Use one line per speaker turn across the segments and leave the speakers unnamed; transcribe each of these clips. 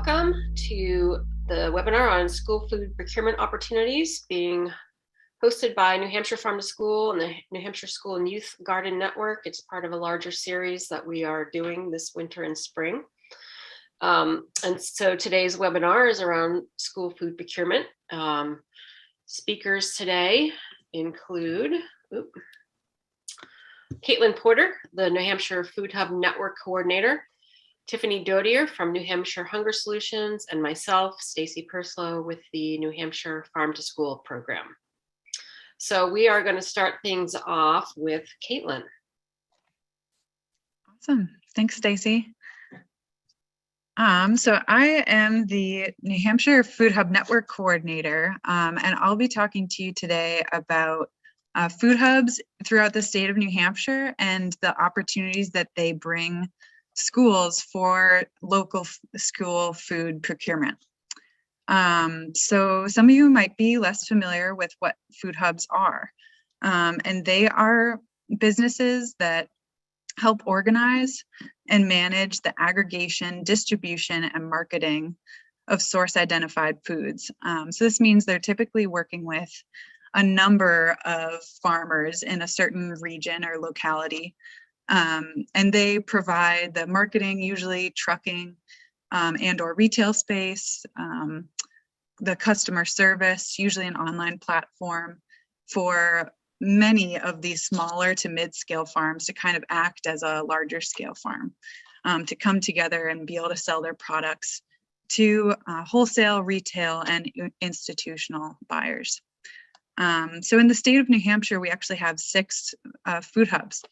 welcome to the webinar on school food procurement opportunities being hosted by New Hampshire Farm to School and the New Hampshire School and Youth Garden Network. It's part of a larger series that we are doing this winter and spring. And so today's webinar is around school food procurement. Speakers today include Caitlin Porter, the New Hampshire Food Hub Network Coordinator, Tiffany Dodier from New Hampshire Hunger Solutions, and myself, Stacey Purslow, with the New Hampshire Farm to School program. So we are going to start things off with Caitlin.
Awesome. Thanks, Stacey. So I am the New Hampshire Food Hub Network Coordinator, and I'll be talking to you today about food hubs throughout the state of New Hampshire and the opportunities that they bring schools for local school food procurement. So some of you might be less familiar with what food hubs are, and they are businesses that help organize and manage the aggregation, distribution, and marketing of source identified foods. So this means they're typically working with a number of farmers in a certain region or locality. And they provide the marketing, usually trucking and or retail space, the customer service, usually an online platform for many of these smaller to mid-scale farms to kind of act as a larger scale farm, to come together and be able to sell their products to wholesale, retail, and institutional buyers. So in the state of New Hampshire, we actually have 6 food hubs.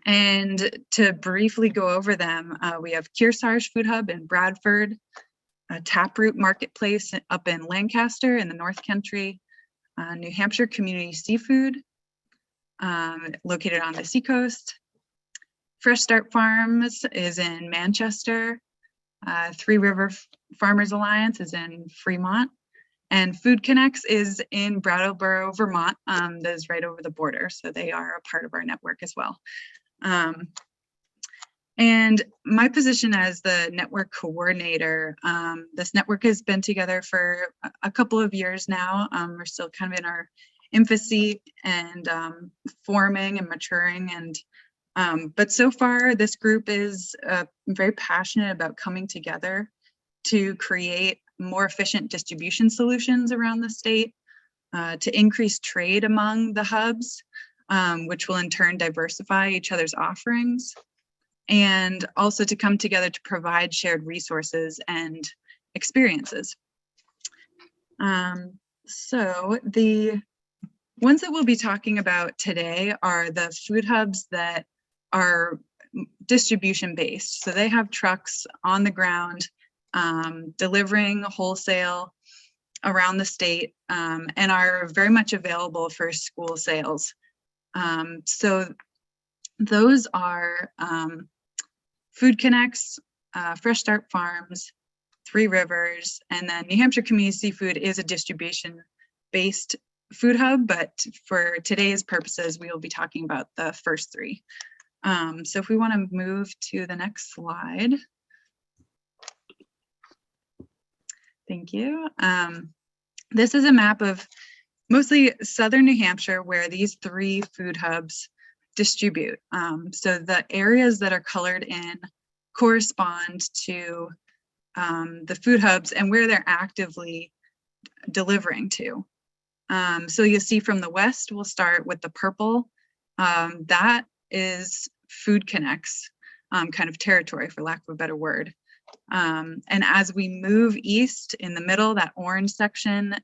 And to briefly go over them, we have Kearsarge Food Hub in Bradford, Taproot Marketplace up in Lancaster in the North Country, New Hampshire Community Seafood, located on the seacoast. Fresh Start Farms is in Manchester. Three River Farmers Alliance is in Fremont. And Food Connects is in Brattleboro, Vermont. That is right over the border. So they are a part of our network as well. And my position as the network coordinator, this network has been together for a couple of years now. We're still kind of in our infancy and forming and maturing. And but so far, this group is very passionate about coming together to create more efficient distribution solutions around the state, to increase trade among the hubs, which will in turn diversify each other's offerings, and also to come together to provide shared resources and experiences. So the ones that we'll be talking about today are the food hubs that are distribution based. So they have trucks on the ground delivering wholesale around the state, and are very much available for school sales. So those are Food Connects, Fresh Start Farms, Three Rivers, and then New Hampshire Community Seafood is a distribution-based food hub, but for today's purposes, we will be talking about the first 3. So if we want to move to the next slide. Thank you. This is a map of mostly southern New Hampshire where these 3 food hubs distribute. So the areas that are colored in correspond to the food hubs and where they're actively delivering to. So you'll see from the west, we'll start with the purple. That is Food Connects kind of territory, for lack of a better word. And as we move east in the middle, that orange section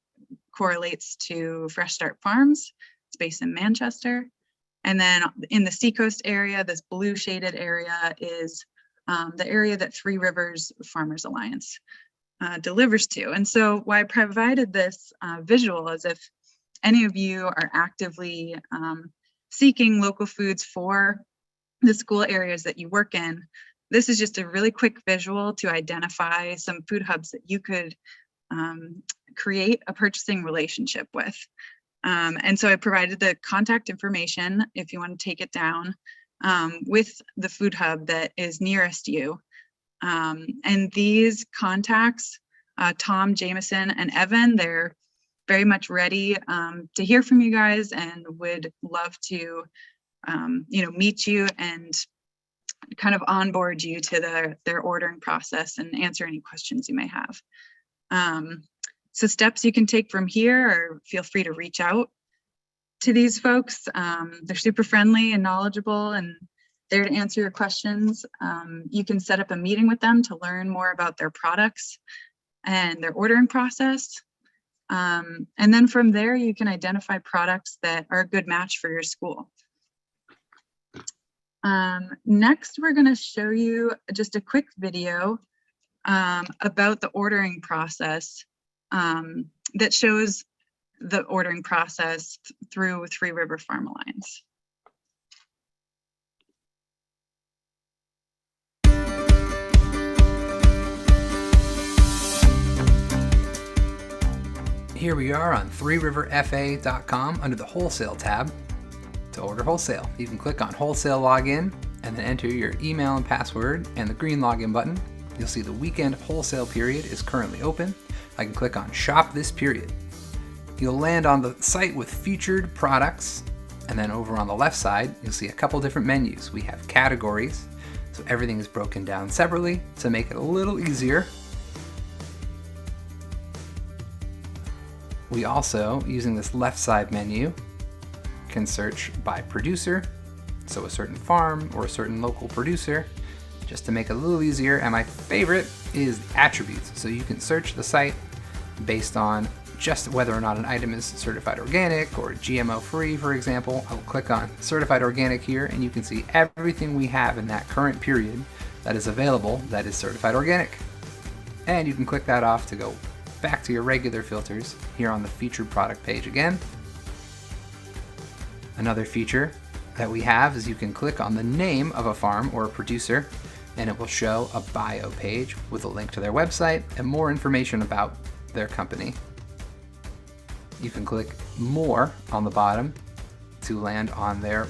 correlates to Fresh Start Farms. It's based in Manchester. And then in the seacoast area, this blue shaded area is the area that Three Rivers Farmers Alliance delivers to. And so why I provided this visual is if any of you are actively seeking local foods for the school areas that you work in, this is just a really quick visual to identify some food hubs that you could create a purchasing relationship with. And so I provided the contact information if you want to take it down with the food hub that is nearest you. And these contacts, Tom, Jameson, and Evan, they're very much ready to hear from you guys and would love to, meet you and kind of onboard you to their ordering process and answer any questions you may have. So steps you can take from here, or feel free to reach out to these folks. They're super friendly and knowledgeable and there to answer your questions. You can set up a meeting with them to learn more about their products and their ordering process. And then from there, you can identify products that are a good match for your school. Next, we're going to show you just a quick video about the ordering process that shows the ordering process through Three River Farm Alliance.
Here we are on threeriverfa.com under the Wholesale tab. To order Wholesale, you can click on Wholesale Login and then enter your email and password and the green login button. You'll see the weekend wholesale period is currently open. I can click on Shop this period. You'll land on the site with featured products, and then over on the left side, you'll see a couple different menus. We have categories, so everything is broken down separately to make it a little easier. We also, using this left side menu, can search by producer, so a certain farm or a certain local producer, just to make it a little easier. And my favorite is attributes, so you can search the site based on just whether or not an item is certified organic or GMO free, for example. I'll click on certified organic here and you can see everything we have in that current period that is available that is certified organic. And you can click that off to go back to your regular filters here on the featured product page again. Another feature that we have is you can click on the name of a farm or a producer and it will show a bio page with a link to their website and more information about their company. You can click more on the bottom to land on their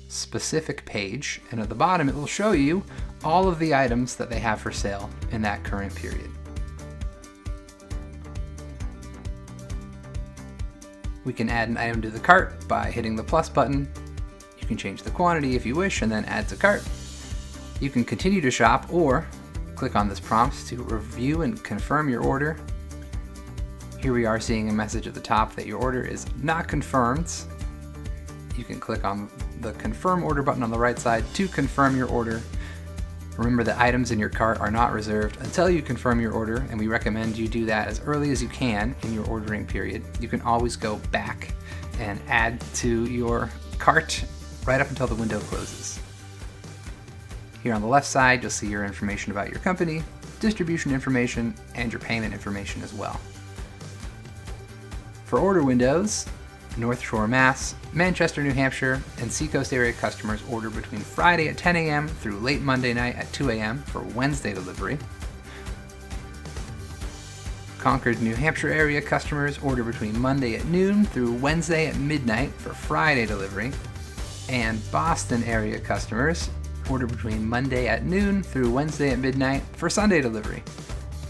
specific page, and at the bottom it will show you all of the items that they have for sale in that current period. We can add an item to the cart by hitting the plus button. You can change the quantity if you wish and then add to cart. You can continue to shop or click on this prompt to review and confirm your order. Here we are seeing a message at the top that your order is not confirmed. You can click on the confirm order button on the right side to confirm your order. Remember that items in your cart are not reserved until you confirm your order, and we recommend you do that as early as you can in your ordering period. You can always go back and add to your cart right up until the window closes. Here on the left side, you'll see your information about your company, distribution information, and your payment information as well. For order windows, North Shore, Mass, Manchester, New Hampshire, and Seacoast area customers order between Friday at 10 a.m. through late Monday night at 2 a.m. for Wednesday delivery. Concord, New Hampshire area customers order between Monday at noon through Wednesday at midnight for Friday delivery. And Boston area customers order between Monday at noon through Wednesday at midnight for Sunday delivery.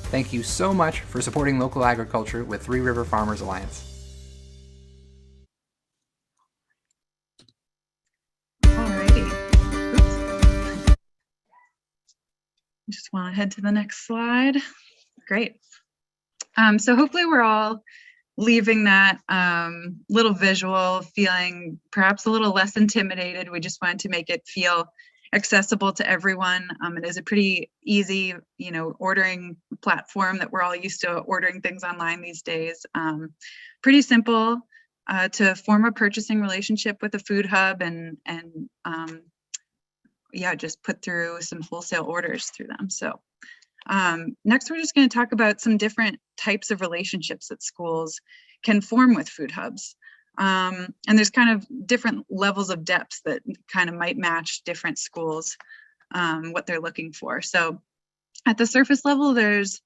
Thank you so much for supporting local agriculture with Three River Farmers Alliance.
Just want to head to the next slide. Great. So hopefully we're all leaving that little visual feeling perhaps a little less intimidated. We just wanted to make it feel accessible to everyone. It is a pretty easy, ordering platform that we're all used to ordering things online these days. Pretty simple to form a purchasing relationship with a food hub and just put through some wholesale orders through them. So next, we're just going to talk about some different types of relationships that schools can form with food hubs. And there's kind of different levels of depth that kind of might match different schools, what they're looking for. So at the surface level, there's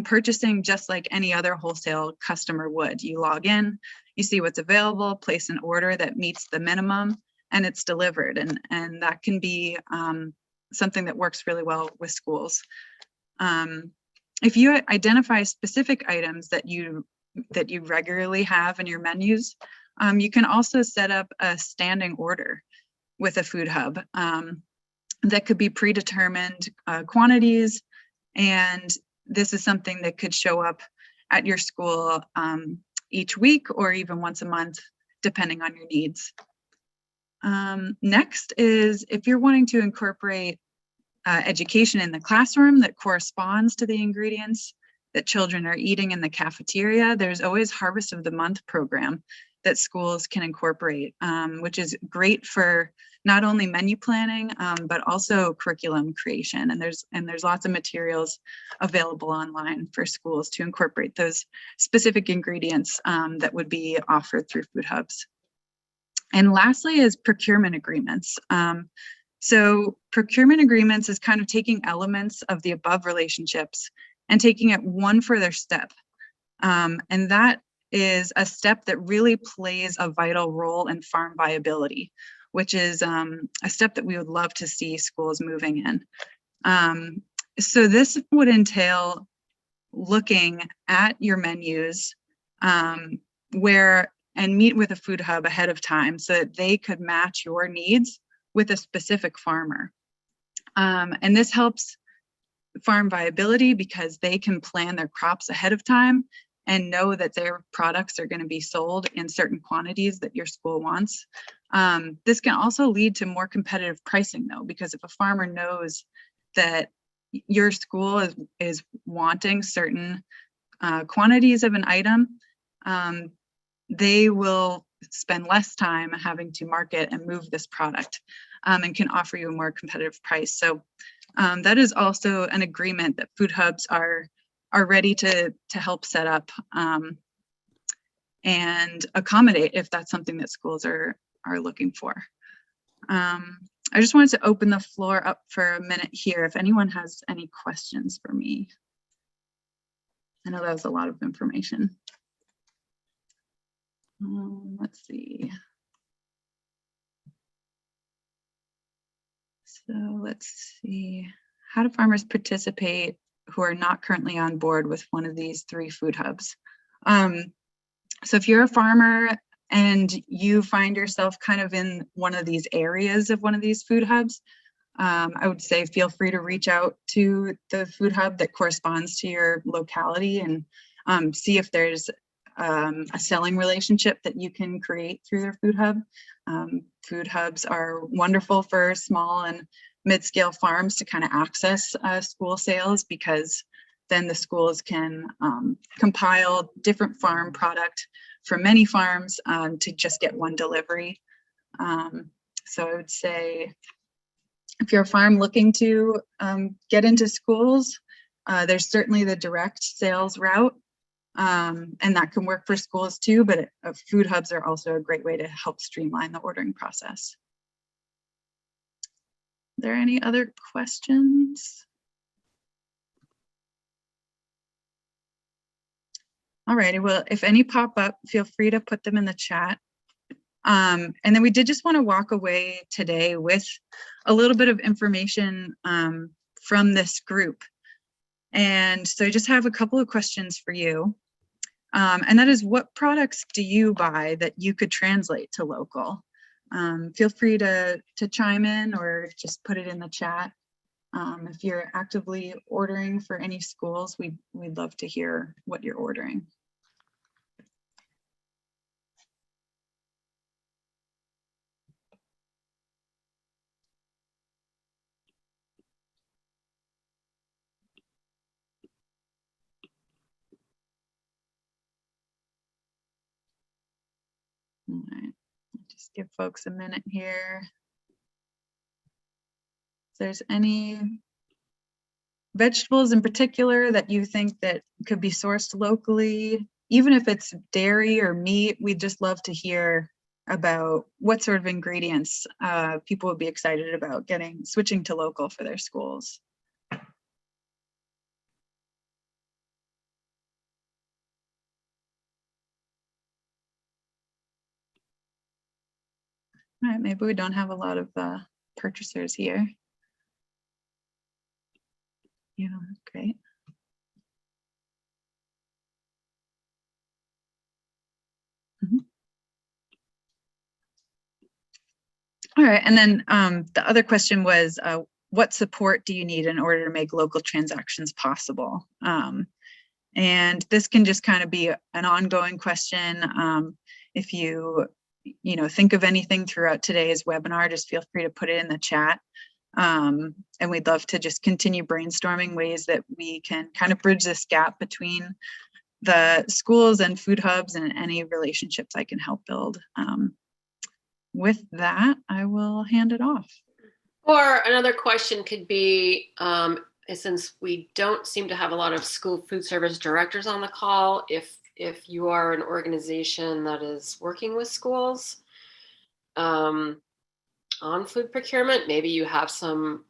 purchasing just like any other wholesale customer would. You log in, you see what's available, place an order that meets the minimum, and it's delivered. And that can be something that works really well with schools. If you identify specific items that you regularly have in your menus, you can also set up a standing order with a food hub that could be predetermined quantities, and this is something that could show up at your school each week or even once a month, depending on your needs. Next is if you're wanting to incorporate education in the classroom that corresponds to the ingredients that children are eating in the cafeteria, there's always Harvest of the Month program that schools can incorporate, which is great for not only menu planning, but also curriculum creation. And there's lots of materials available online for schools to incorporate those specific ingredients that would be offered through food hubs. And lastly is procurement agreements. So procurement agreements is kind of taking elements of the above relationships and taking it one further step. And that is a step that really plays a vital role in farm viability, which is a step that we would love to see schools moving in. So this would entail looking at your menus and meet with a food hub ahead of time so that they could match your needs with a specific farmer. And this helps farm viability because they can plan their crops ahead of time and know that their products are going to be sold in certain quantities that your school wants. This can also lead to more competitive pricing though, because if a farmer knows that your school is wanting certain quantities of an item, they will spend less time having to market and move this product and can offer you a more competitive price. So that is also an agreement that food hubs are ready to help set up and accommodate if that's something that schools are looking for. I just wanted to open the floor up for a minute here if anyone has any questions for me. I know that was a lot of information. Let's see. So let's see. How do farmers participate who are not currently on board with one of these 3 food hubs? So if you're a farmer and you find yourself kind of in one of these areas of one of these food hubs, I would say feel free to reach out to the food hub that corresponds to your locality and see if there's a selling relationship that you can create through their food hub. Food hubs are wonderful for small and mid-scale farms to kind of access school sales, because then the schools can compile different farm product from many farms to just get one delivery. So I would say if you're a farm looking to get into schools, there's certainly the direct sales route. And that can work for schools too, but food hubs are also a great way to help streamline the ordering process. Are there any other questions? All righty, well, if any pop up, feel free to put them in the chat. And then we did just want to walk away today with a little bit of information from this group. And so I just have a couple of questions for you. And that is, what products do you buy that you could translate to local? Feel free to chime in or just put it in the chat. If you're actively ordering for any schools, we'd love to hear what you're ordering. All right, just give folks a minute here. If there's any vegetables in particular that you think that could be sourced locally, even if it's dairy or meat, we'd just love to hear about what sort of ingredients people would be excited about switching to local for their schools. All right, maybe we don't have a lot of purchasers here. Yeah, great. All right, and then the other question was, what support do you need in order to make local transactions possible? And this can just kind of be an ongoing question. If you think of anything throughout today's webinar, just feel free to put it in the chat. And we'd love to just continue brainstorming ways that we can kind of bridge this gap between the schools and food hubs and any relationships I can help build. With that, I will hand it off.
Or another question could be, since we don't seem to have a lot of school food service directors on the call, if you are an organization that is working with schools on food procurement, maybe you have some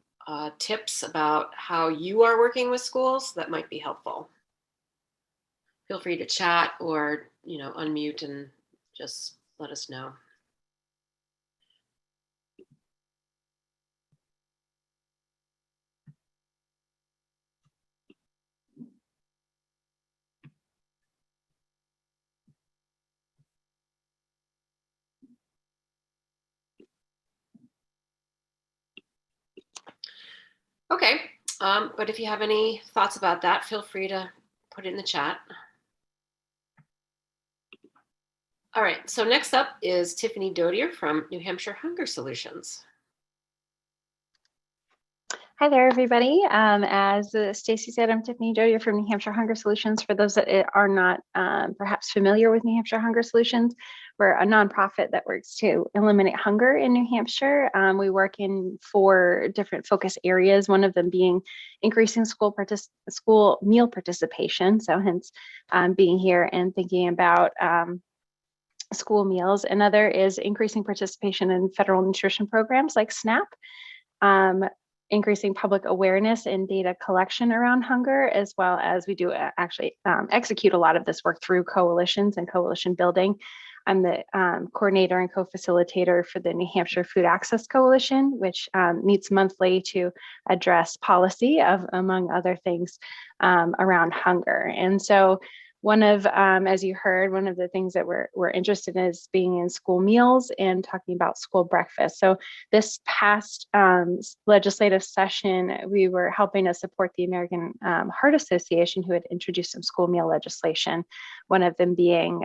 tips about how you are working with schools that might be helpful. Feel free to chat or unmute and just let us know. Okay, but if you have any thoughts about that, feel free to put it in the chat. All right, so next up is Tiffany Dodier from New Hampshire Hunger Solutions.
Hi there, everybody. As Stacey said, I'm Tiffany Dodier from New Hampshire Hunger Solutions. For those that are not perhaps familiar with New Hampshire Hunger Solutions, we're a nonprofit that works to eliminate hunger in New Hampshire. We work in 4 different focus areas, one of them being increasing school meal participation, so hence being here and thinking about school meals. Another is increasing participation in federal nutrition programs like SNAP. Increasing public awareness and data collection around hunger, as well as we do actually execute a lot of this work through coalitions and coalition building. I'm the coordinator and co-facilitator for the New Hampshire Food Access Coalition, which meets monthly to address policy among other things, around hunger. And so one of, as you heard, one of the things that we're interested in is being in school meals and talking about school breakfast. So this past legislative session, we were helping to support the American Heart Association, who had introduced some school meal legislation, one of them being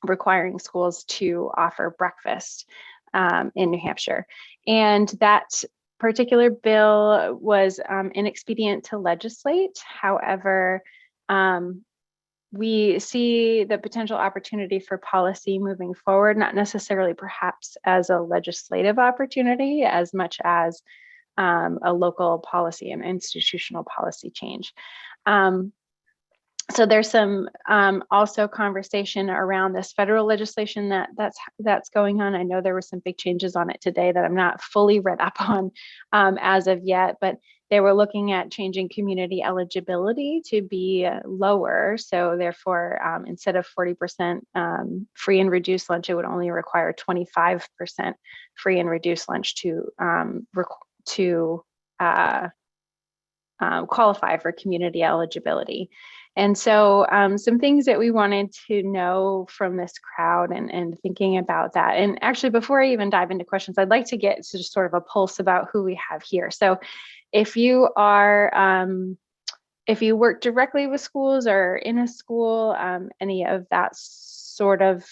requiring schools to offer breakfast in New Hampshire. And that particular bill was inexpedient to legislate. However, we see the potential opportunity for policy moving forward, not necessarily perhaps as a legislative opportunity as much as a local policy and institutional policy change. So there's some also conversation around this federal legislation that's going on. I know there were some big changes on it today that I'm not fully read up on as of yet, but they were looking at changing community eligibility to be lower. So therefore, instead of 40% free and reduced lunch, it would only require 25% free and reduced lunch to qualify for community eligibility. And so some things that we wanted to know from this crowd and thinking about that. And actually, before I even dive into questions, I'd like to get to just sort of a pulse about who we have here. So if you are, if you work directly with schools or in a school, any of that sort of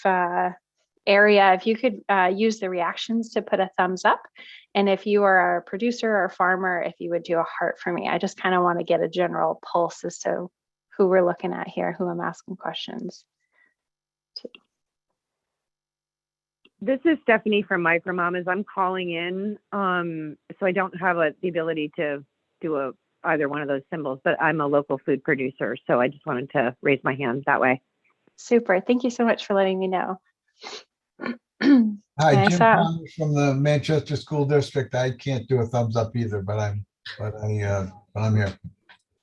area, if you could use the reactions to put a thumbs up. And if you are a producer or a farmer, if you would do a heart for me. I just kind of want to get a general pulse as to who we're looking at here, who I'm asking questions to.
This is Stephanie from Micro Mamas. I'm calling in, so I don't have the ability to do either one of those symbols, but I'm a local food producer, so I just wanted to raise my hand that way.
Super. Thank you so much for letting me know.
Hi, Jim Connors from the Manchester School District. I can't do a thumbs up either, but I'm here.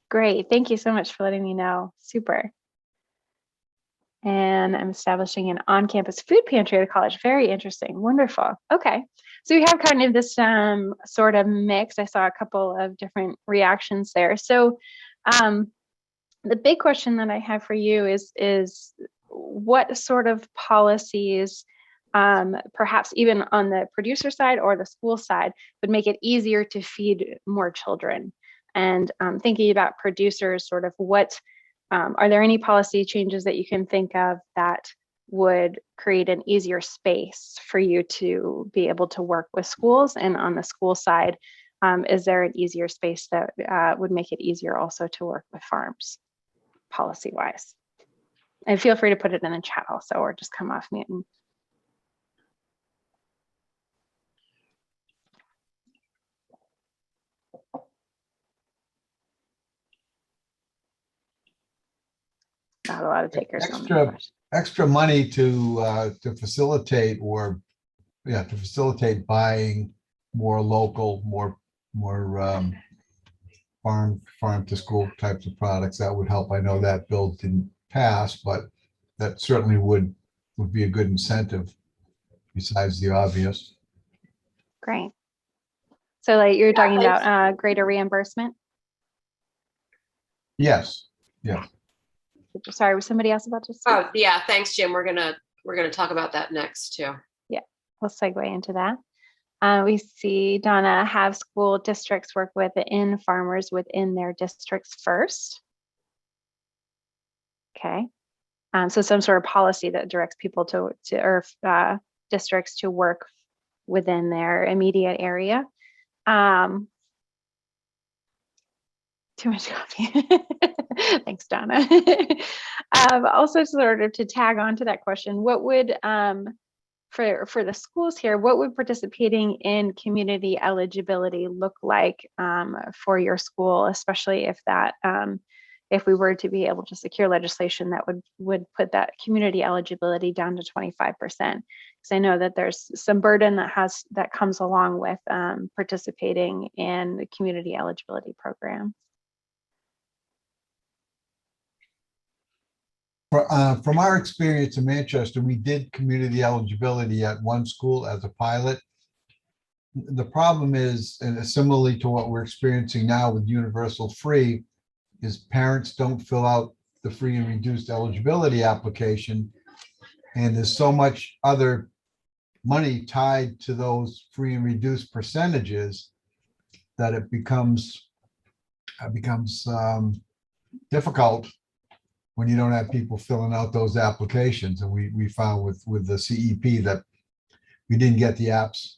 Great. Thank you so much for letting me know. Super. And I'm establishing an on-campus food pantry at a college. Very interesting. Wonderful. Okay. So we have kind of this sort of mix. I saw a couple of different reactions there. So the big question that I have for you is what sort of policies, perhaps even on the producer side or the school side, would make it easier to feed more children? And thinking about producers, sort of what, are there any policy changes that you can think of that would create an easier space for you to be able to work with schools? And on the school side, is there an easier space that would make it easier also to work with farms, policy wise? And feel free to put it in the chat also, or just come off mute. Not a lot of takers.
Extra money to facilitate to facilitate buying more local, more farm to school types of products. That would help. I know that bill didn't pass, but that certainly would be a good incentive besides the obvious.
Great. So like you're talking about greater reimbursement?
Yes. Yeah.
Sorry, was somebody else about to speak?
Oh, yeah. Thanks, Jim. We're gonna talk about that next too.
Yeah, we'll segue into that. We see Donna, have school districts work within farmers within their districts first. Okay. So some sort of policy that directs people to districts to work within their immediate area. Too much coffee. Thanks, Donna. Also, sort of to tag on to that question, what would, for the schools here, what would participating in community eligibility look like for your school, especially if that, if we were to be able to secure legislation that would put that community eligibility down to 25%? Because I know that there's some burden that comes along with participating in the community eligibility program.
From our experience in Manchester, we did community eligibility at one school as a pilot. The problem is, and similarly to what we're experiencing now with universal free, is parents don't fill out the free and reduced eligibility application. And there's so much other money tied to those free and reduced percentages that it becomes difficult when you don't have people filling out those applications. And we found with the CEP that we didn't get the apps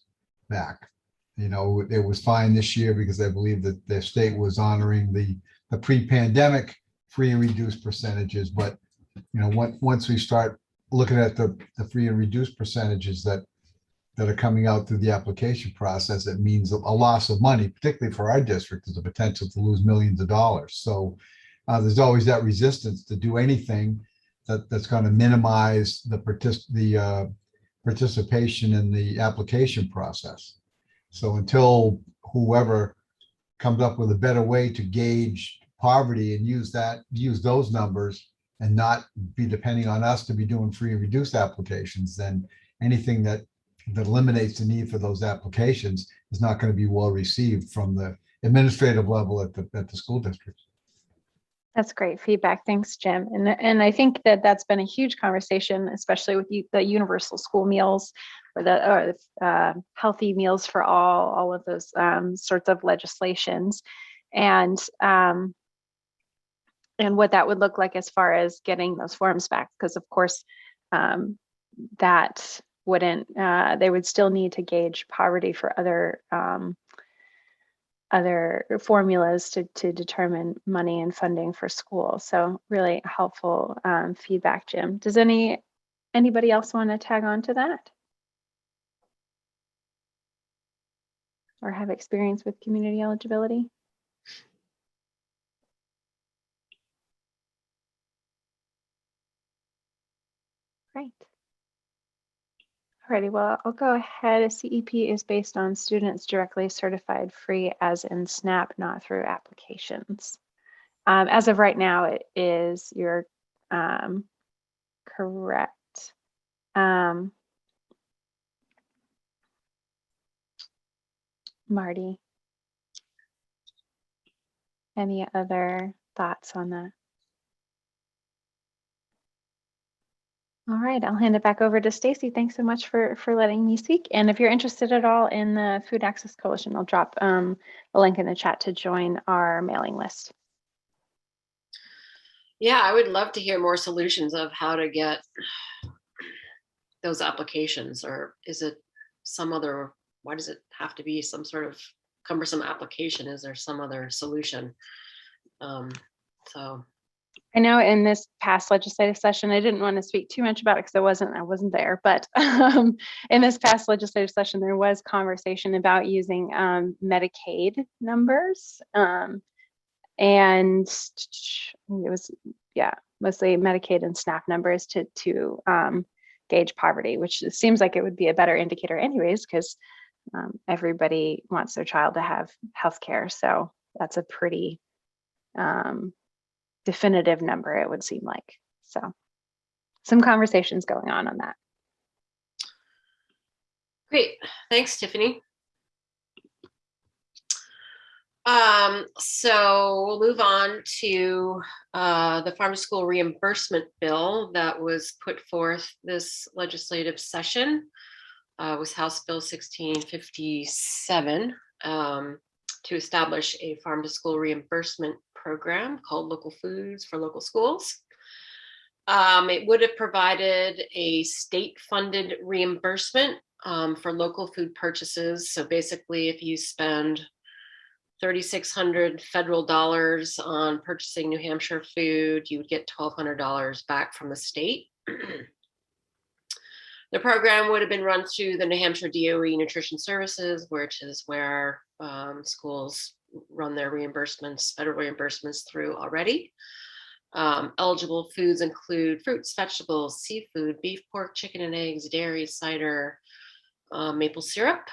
back. You know, it was fine this year because I believe that their state was honoring the pre-pandemic free and reduced percentages. But, you know, once we start looking at the free and reduced percentages that are coming out through the application process, it means a loss of money, particularly for our district. There's a potential to lose millions of dollars. So there's always that resistance to do anything that's going to minimize the participation in the application process. So until whoever comes up with a better way to gauge poverty and use those numbers and not be depending on us to be doing free and reduced applications, then anything that eliminates the need for those applications is not going to be well received from the administrative level at the school district.
That's great feedback. Thanks, Jim. And I think that's been a huge conversation, especially with the universal school meals or the healthy meals for all of those sorts of legislations, and what that would look like as far as getting those forms back. Because of course, that wouldn't, they would still need to gauge poverty for other formulas to determine money and funding for school. So really helpful feedback, Jim. Does anybody else want to tag on to that? Or have experience with community eligibility? Great. Alrighty, well, I'll go ahead. A CEP is based on students directly certified free as in SNAP, not through applications. As of right now, it is, you're correct. Marty. Any other thoughts on that? All right, I'll hand it back over to Stacey. Thanks so much for letting me speak. And if you're interested at all in the Food Access Coalition, I'll drop a link in the chat to join our mailing list.
Yeah, I would love to hear more solutions of how to get those applications, or is it some other, why does it have to be some sort of cumbersome application? Is there some other solution? So
I know in this past legislative session, I didn't want to speak too much about it because I wasn't there, but in this past legislative session, there was conversation about using Medicaid numbers. And it was, yeah, mostly Medicaid and SNAP numbers to gauge poverty, which seems like it would be a better indicator anyways, because everybody wants their child to have health care. So that's a pretty definitive number, it would seem like. So some conversations going on that.
great, thanks, Tiffany. So we'll move on to the Farm to School Reimbursement Bill that was put forth this legislative session. Was House Bill 1657 to establish a farm to school reimbursement program called Local Foods for Local Schools. It would have provided a state-funded reimbursement for local food purchases. So basically, if you spend $3,600 federal dollars on purchasing New Hampshire food, you would get $1,200 back from the state. The program would have been run through the New Hampshire DOE Nutrition Services, which is where schools run their reimbursements, federal reimbursements through already. Eligible foods include fruits, vegetables, seafood, beef, pork, chicken and eggs, dairy, cider, maple syrup.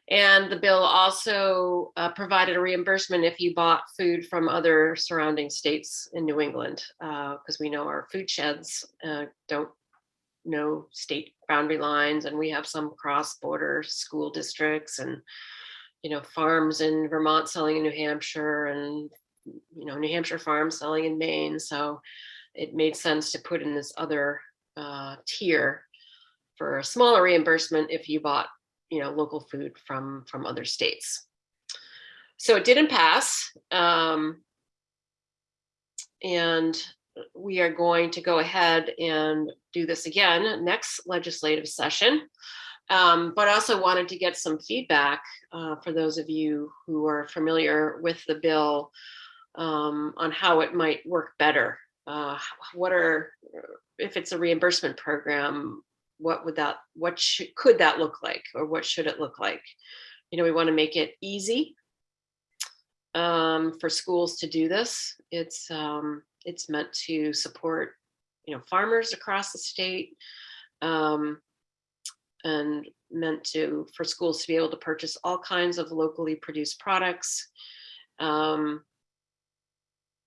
And the bill also provided a reimbursement if you bought food from other surrounding states in New England, because we know our food sheds don't know state boundary lines, and we have some cross-border school districts and, you know, farms in Vermont selling in New Hampshire, and, you know, New Hampshire farms selling in Maine. So it made sense to put in this other tier for a smaller reimbursement if you bought, you know, local food from other states. So it didn't pass, and we are going to go ahead and do this again next legislative session. But also wanted to get some feedback for those of you who are familiar with the bill on how it might work better. If it's a reimbursement program, could that look like, or what should it look like? You know, we want to make it easy for schools to do this. It's meant to support, you know, farmers across the state, and meant for schools to be able to purchase all kinds of locally produced products. And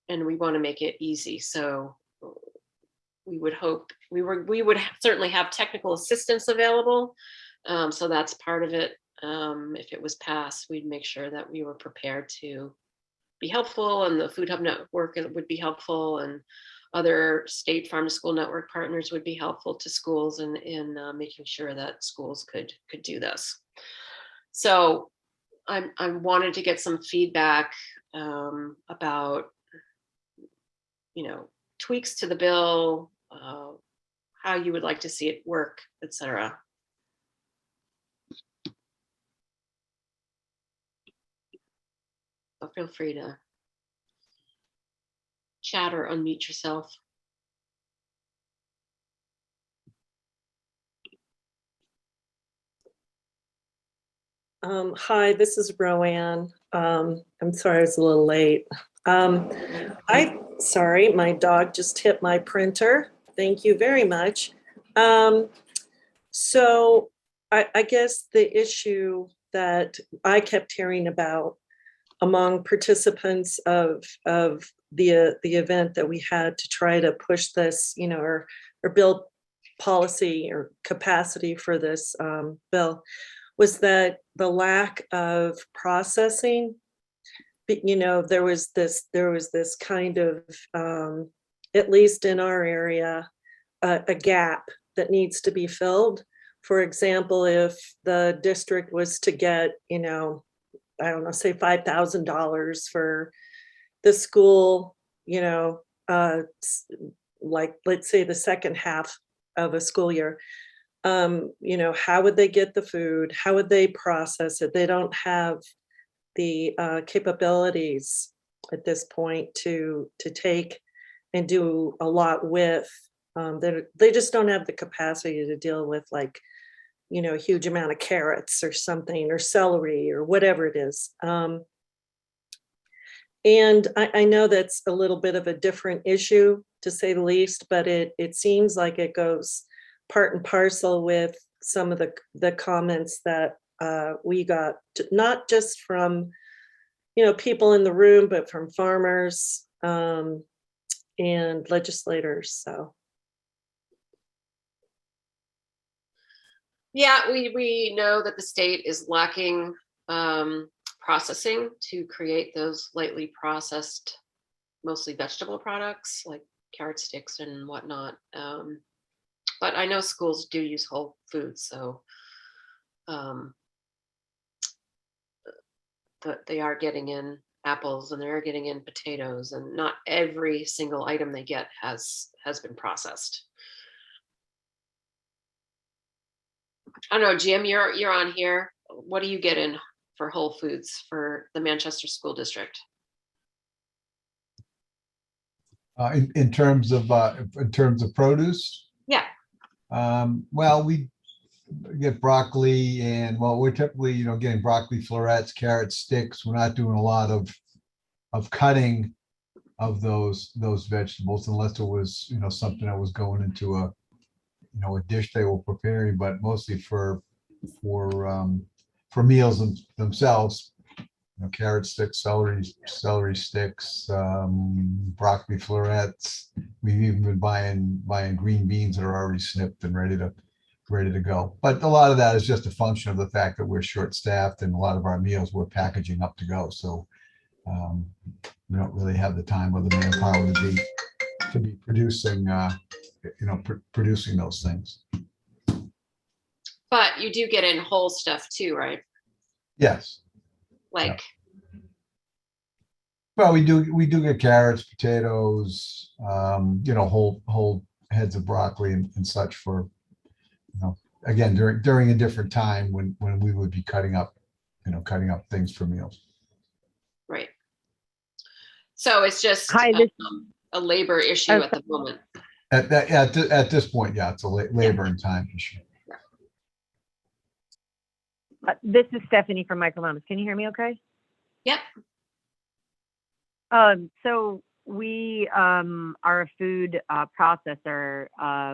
we want to make it easy. So we would hope we would certainly have technical assistance available. So that's part of it. If it was passed, we'd make sure that we were prepared to be helpful, and the Food Hub Network would be helpful, and other state farm to school network partners would be helpful to schools in making sure that schools could do this. So I wanted to get some feedback about, you know, tweaks to the bill, how you would like to see it work, etc. So feel free to chat or unmute yourself.
Hi, this is Roanne. I'm sorry I was a little late. Sorry, my dog just hit my printer. Thank you very much. So I guess the issue that I kept hearing about among participants of the event that we had to try to push this, you know, or build policy or capacity for this bill, was that the lack of processing, there was this kind of, at least in our area, a gap that needs to be filled. For example, if the district was to get, I don't know, say $5,000 for the school, like, let's say the second half of a school year, how would they get the food? How would they process it? They don't have the capabilities at this point to take and do a lot with. They just don't have the capacity to deal with, like, a huge amount of carrots or something, or celery or whatever it is. And I know that's a little bit of a different issue, to say the least, but it seems like it goes part and parcel with some of the comments that we got, not just from people in the room, but from farmers and legislators. So
yeah, we know that the state is lacking processing to create those lightly processed, mostly vegetable products like carrot sticks and whatnot. But I know schools do use whole foods, so they are getting in apples and they're getting in potatoes, and not every single item they get has been processed. I don't know, Jim, you're on here. What do you get in for Whole Foods for the Manchester School District?
In terms of produce?
Yeah.
Well, we get broccoli, and we're typically, getting broccoli florets, carrot sticks. We're not doing a lot of cutting of those vegetables, unless it was, something that was going into a dish they were preparing, but mostly for meals themselves. Carrot sticks, celery sticks, broccoli florets. We've even been buying green beans that are already snipped and ready to go. But a lot of that is just a function of the fact that we're short-staffed, and a lot of our meals we're packaging up to go. So we don't really have the time or the manpower to be producing producing those things.
But you do get in whole stuff too, right?
Yes.
Like,
well, we do get carrots, potatoes, whole heads of broccoli and such for, again, during a different time when we would be cutting up things for meals.
right. So it's just a labor issue at the moment.
At this point, yeah, it's a labor and time issue.
This is Stephanie from Micro Mamas. Can you hear me okay?
Yep.
So we are a food processor.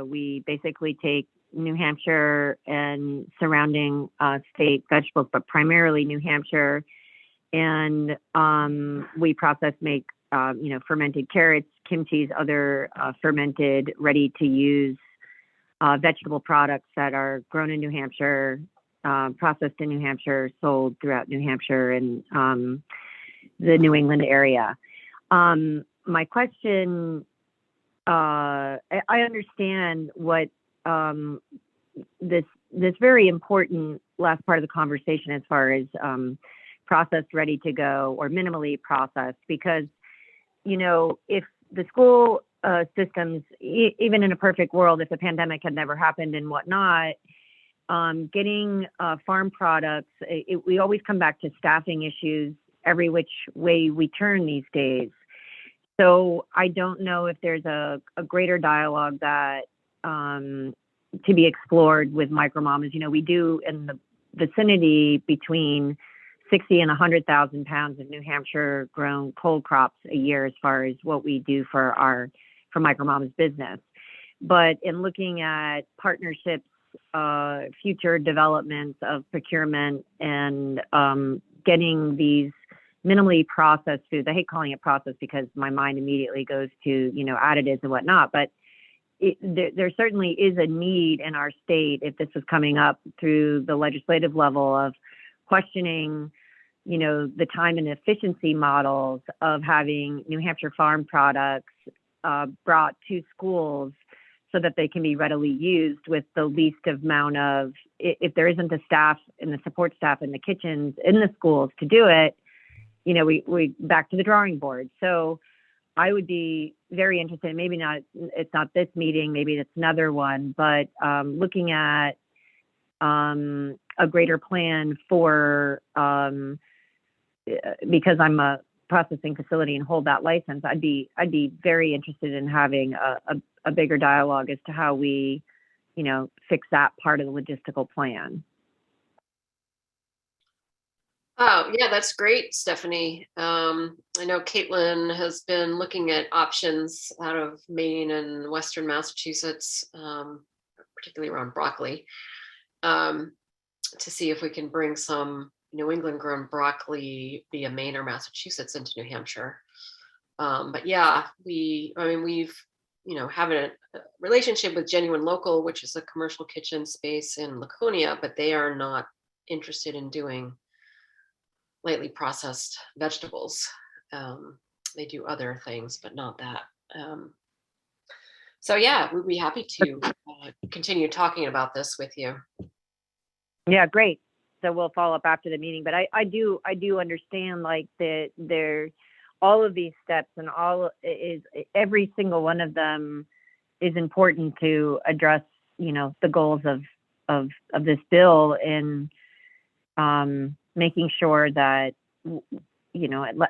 We basically take New Hampshire and surrounding state vegetables, but primarily New Hampshire. And we make fermented carrots, kimchi, other fermented, ready-to-use vegetable products that are grown in New Hampshire, processed in New Hampshire, sold throughout New Hampshire and the New England area. My question, I understand what this very important last part of the conversation as far as processed, ready to go, or minimally processed, because if the school systems, even in a perfect world, if the pandemic had never happened and whatnot, getting farm products, we always come back to staffing issues every which way we turn these days. So I don't know if there's a greater dialogue that to be explored with Micro Mamas. We do in the vicinity between 60 and 100,000 pounds of New Hampshire grown cold crops a year as far as what we do for Micro Mamas business. But in looking at partnerships, future developments of procurement, and getting these minimally processed foods. I hate calling it processed because my mind immediately goes to, additives and whatnot, but there certainly is a need in our state, if this is coming up through the legislative level, of questioning, the time and efficiency models of having New Hampshire farm products brought to schools so that they can be readily used with the least amount of, if there isn't the staff and the support staff in the kitchens in the schools to do it, we back to the drawing board. So I would be very interested, maybe not, it's not this meeting, maybe it's another one, but looking at a greater plan for, because I'm a processing facility and hold that license, I'd be very interested in having a bigger dialogue as to how we, fix that part of the logistical plan.
Oh, yeah, that's great, Stephanie. I know Caitlin has been looking at options out of Maine and Western Massachusetts, particularly around broccoli, to see if we can bring some New England grown broccoli via Maine or Massachusetts into New Hampshire. But yeah, we've, have a relationship with Genuine Local, which is a commercial kitchen space in Laconia, but they are not interested in doing lightly processed vegetables. They do other things, but not that. So yeah, we'd be happy to continue talking about this with you.
Yeah, great. So we'll follow up after the meeting, but I do understand, like, there all of these steps and every single one of them is important to address, the goals of this bill, and making sure that,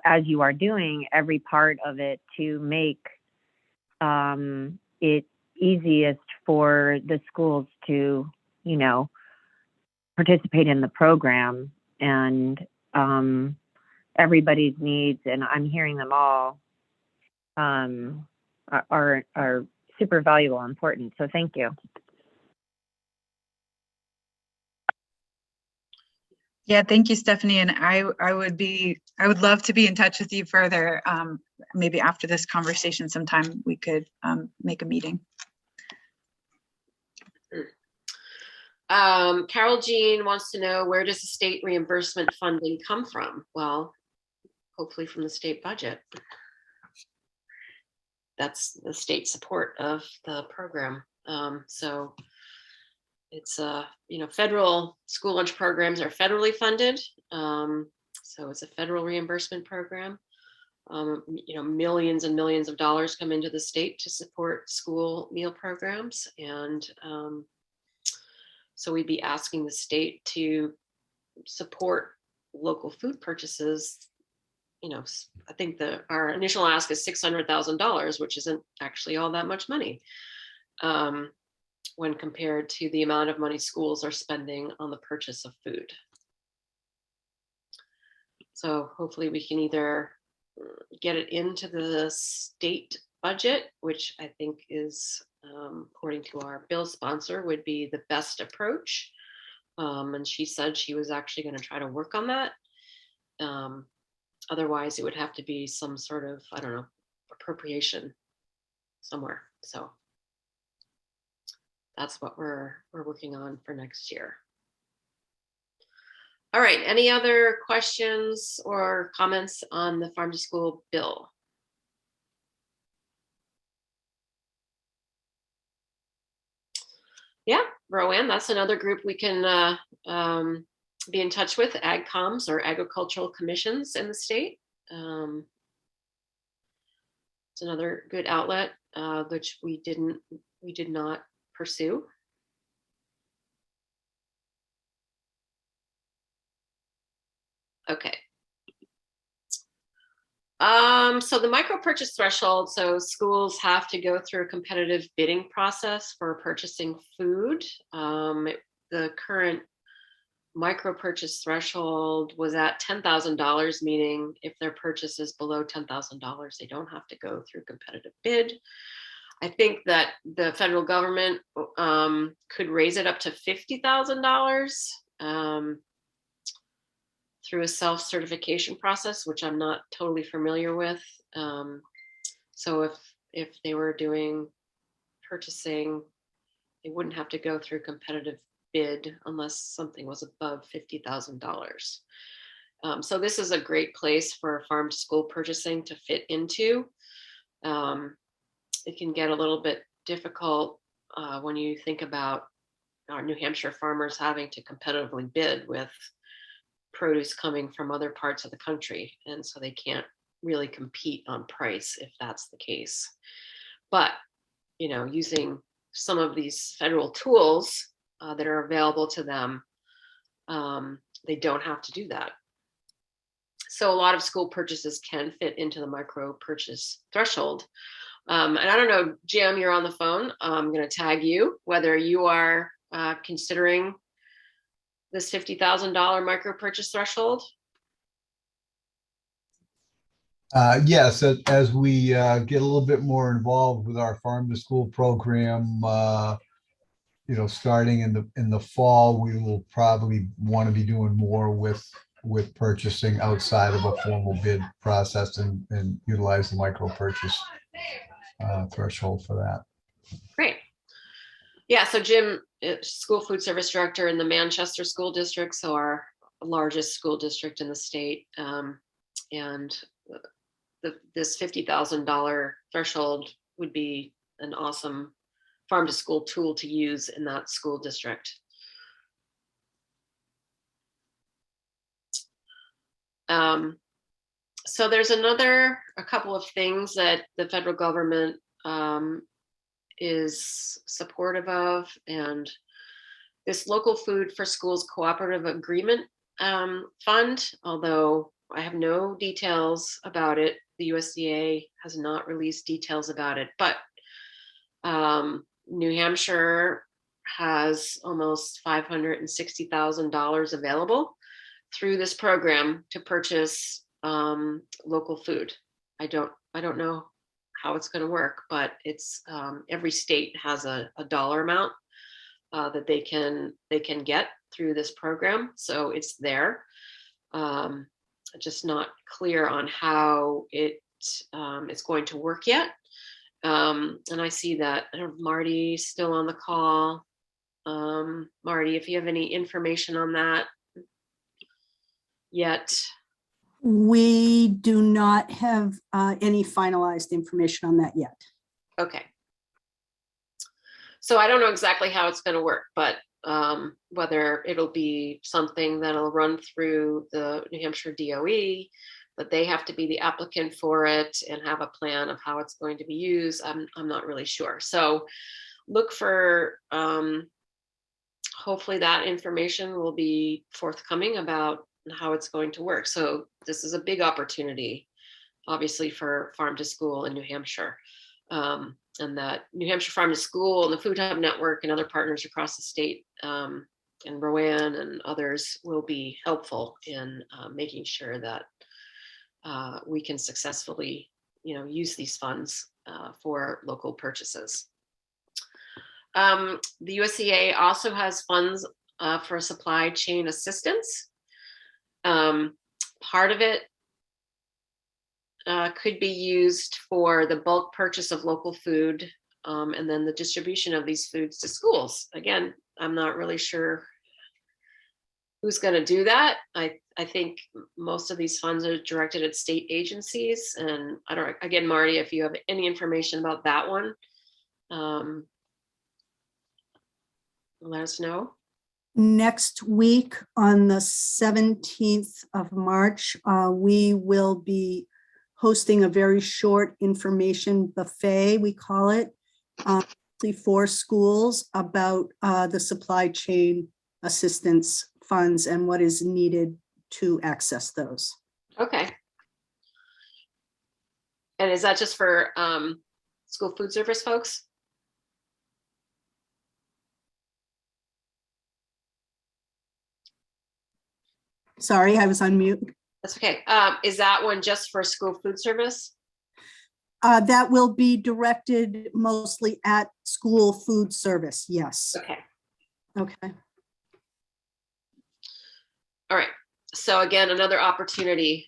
as you are doing every part of it to make it easiest for the schools to, participate in the program, and everybody's needs, and I'm hearing them all, are super valuable and important. So thank you.
Yeah, thank you, Stephanie. And I would love to be in touch with you further. Maybe after this conversation sometime we could make a meeting.
Carol Jean wants to know, where does the state reimbursement funding come from? Well, hopefully from the state budget. That's the state support of the program. So it's federal school lunch programs are federally funded. So it's a federal reimbursement program. Millions and millions of dollars come into the state to support school meal programs. And so we'd be asking the state to support local food purchases. I think our initial ask is $600,000, which isn't actually all that much money when compared to the amount of money schools are spending on the purchase of food. So hopefully we can either get it into the state budget, which I think is, according to our bill sponsor, would be the best approach. And she said she was actually going to try to work on that. Otherwise, it would have to be some sort of, appropriation somewhere. So that's what we're working on for next year. All right, any other questions or comments on the Farm to School bill? Yeah, Rowan, that's another group we can be in touch with, AgComs, or agricultural commissions in the state. It's another good outlet, which we did not pursue. Okay. So the micro purchase threshold, so schools have to go through a competitive bidding process for purchasing food. The current micro purchase threshold was at $10,000, meaning if their purchase is below $10,000, they don't have to go through competitive bid. I think that the federal government could raise it up to $50,000 through a self-certification process, which I'm not totally familiar with. So if they were doing purchasing, they wouldn't have to go through competitive bid unless something was above $50,000. So this is a great place for farm to school purchasing to fit into. It can get a little bit difficult when you think about our New Hampshire farmers having to competitively bid with produce coming from other parts of the country. And so they can't really compete on price if that's the case. But, you know, using some of these federal tools that are available to them, they don't have to do that. So a lot of school purchases can fit into the micro purchase threshold. And I don't know, Jim, you're on the phone. I'm going to tag you, whether you are considering this $50,000 micro purchase threshold.
Yes, as we get a little bit more involved with our farm to school program, you know, starting in the fall, we will probably want to be doing more with purchasing outside of a formal bid process and utilize the micro purchase threshold for that.
Great. Yeah, so Jim, school food service director in the Manchester School District, so our largest school district in the state. And this $50,000 threshold would be an awesome farm to school tool to use in that school district. So there's a couple of things that the federal government is supportive of, and this Local Food for Schools Cooperative Agreement Fund, although I have no details about it, the USDA has not released details about it, but New Hampshire has almost $560,000 available through this program to purchase local food. I don't know how it's going to work, but it's every state has a dollar amount that they can get through this program, so it's there. Just not clear on how it's going to work yet. And I see that Marty's still on the call. Marty, if you have any information on that yet.
We do not have any finalized information on that yet.
Okay. So I don't know exactly how it's going to work, but whether it'll be something that'll run through the New Hampshire DOE, but they have to be the applicant for it and have a plan of how it's going to be used. I'm not really sure. So look for, hopefully that information will be forthcoming about how it's going to work. So this is a big opportunity, obviously, for farm to school in New Hampshire. And that New Hampshire Farm to School and the Food Hub Network and other partners across the state and Rowan and others will be helpful in making sure that we can successfully, use these funds for local purchases. The USDA also has funds for supply chain assistance. Part of it could be used for the bulk purchase of local food and then the distribution of these foods to schools. Again, I'm not really sure who's going to do that. I think most of these funds are directed at state agencies, and I don't. Again, Marty, if you have any information about that one, let us know.
Next week on the 17th of March, we will be hosting a very short information buffet, we call it, for schools about the supply chain assistance funds and what is needed to access those.
Okay. And is that just for school food service folks?
Sorry, I was on mute.
That's okay. Is that one just for school food service?
That will be directed mostly at school food service, yes.
Okay.
Okay.
All right. So again, another opportunity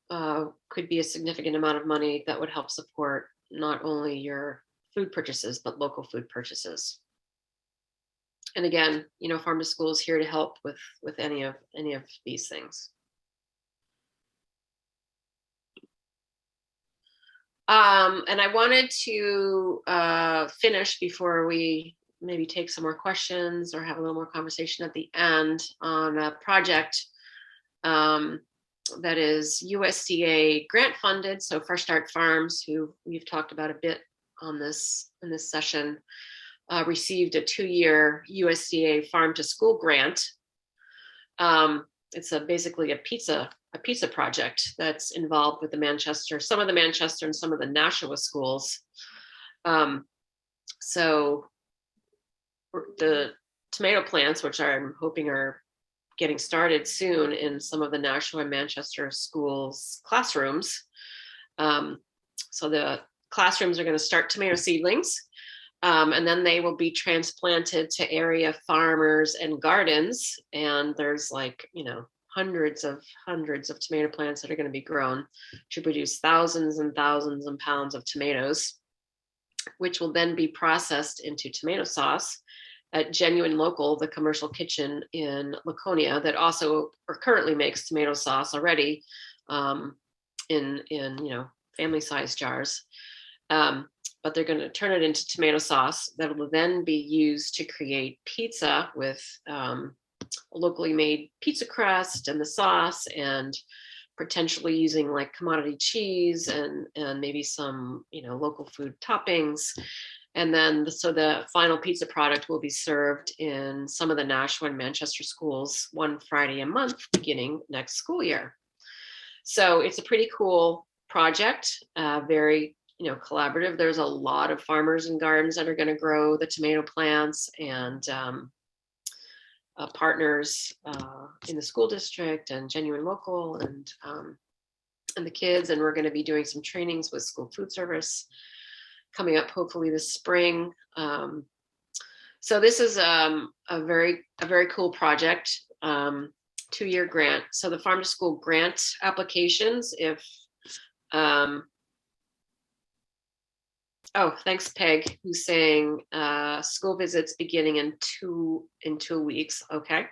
could be a significant amount of money that would help support not only your food purchases, but local food purchases. And again, Farm to School is here to help with any of these things. And I wanted to finish before we maybe take some more questions or have a little more conversation at the end on a project that is USDA grant funded. So Fresh Start Farms, who we've talked about a bit on this in this session, received a 2-year USDA Farm to School grant. It's basically a pizza project that's involved with some of the Manchester and some of the Nashua schools. So the tomato plants, which I'm hoping are getting started soon in some of the Nashua and Manchester schools classrooms. So the classrooms are going to start tomato seedlings, and then they will be transplanted to area farmers and gardens. And there's hundreds of tomato plants that are going to be grown to produce thousands and thousands of pounds of tomatoes, which will then be processed into tomato sauce at Genuine Local, the commercial kitchen in Laconia that also currently makes tomato sauce already in family-sized jars. But they're going to turn it into tomato sauce that will then be used to create pizza with a locally made pizza crust and the sauce, and potentially using commodity cheese and maybe some local food toppings. And then so the final pizza product will be served in some of the Nashua and Manchester schools one Friday a month beginning next school year. So it's a pretty cool project, very collaborative. There's a lot of farmers and gardens that are going to grow the tomato plants, and partners in the school district and Genuine Local and the kids. And we're going to be doing some trainings with school food service coming up hopefully this spring. So this is a very cool project, 2-year grant. So the Farm to School grant applications, thanks Peg, who's saying school visits beginning in 2 weeks. Okay,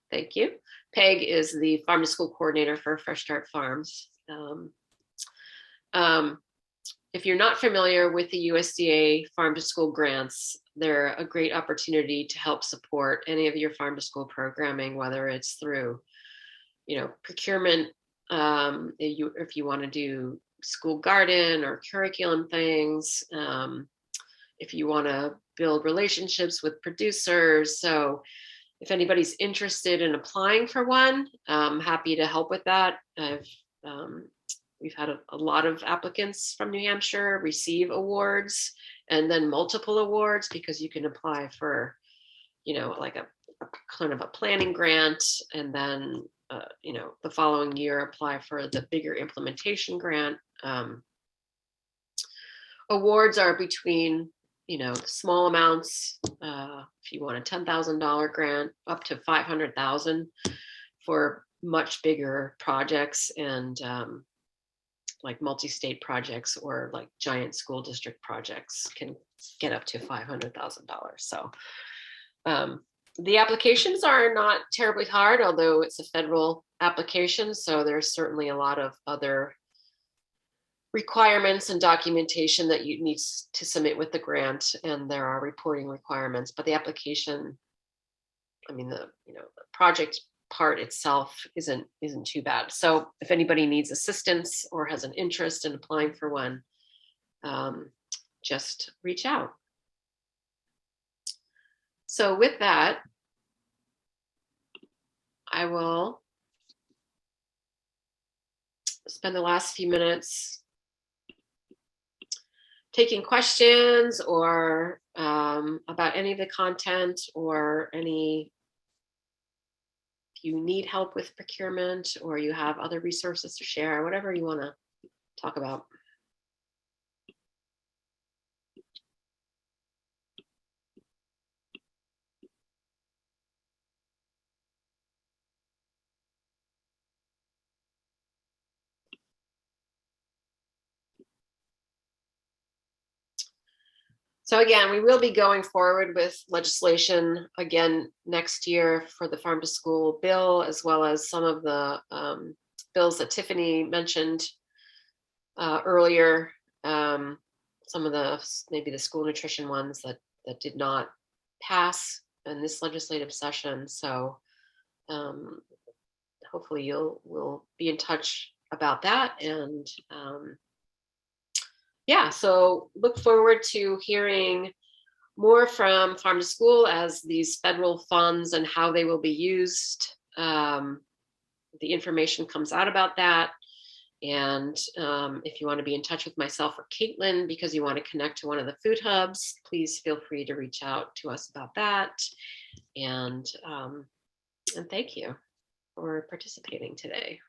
thank you. Peg is the Farm to School coordinator for Fresh Start Farms. If you're not familiar with the USDA Farm to School grants, they're a great opportunity to help support any of your farm to school programming, whether it's through, procurement, if you want to do school garden or curriculum things, if you want to build relationships with producers. So if anybody's interested in applying for one, I'm happy to help with that. We've had a lot of applicants from New Hampshire receive awards, and then multiple awards, because you can apply for, a kind of a planning grant, and then, the following year apply for the bigger implementation grant. Awards are between, small amounts, if you want a $10,000 grant, up to $500,000 for much bigger projects, and multi-state projects or giant school district projects can get up to $500,000. So the applications are not terribly hard, although it's a federal application. So there's certainly a lot of other requirements and documentation that you need to submit with the grant, and there are reporting requirements. But the application, the project part itself isn't too bad. So if anybody needs assistance or has an interest in applying for one, just reach out. So with that, I will spend the last few minutes taking questions or about any of the content, or if you need help with procurement or you have other resources to share, whatever you want to talk about. So again, we will be going forward with legislation again next year for the farm to school bill, as well as some of the bills that Tiffany mentioned earlier. Some of the, maybe the school nutrition ones that did not pass in this legislative session. So hopefully we'll be in touch about that. And yeah, so look forward to hearing more from Farm to School as these federal funds and how they will be used. The information comes out about that. And if you want to be in touch with myself or Caitlin because you want to connect to one of the food hubs, please feel free to reach out to us about that. And thank you for participating today.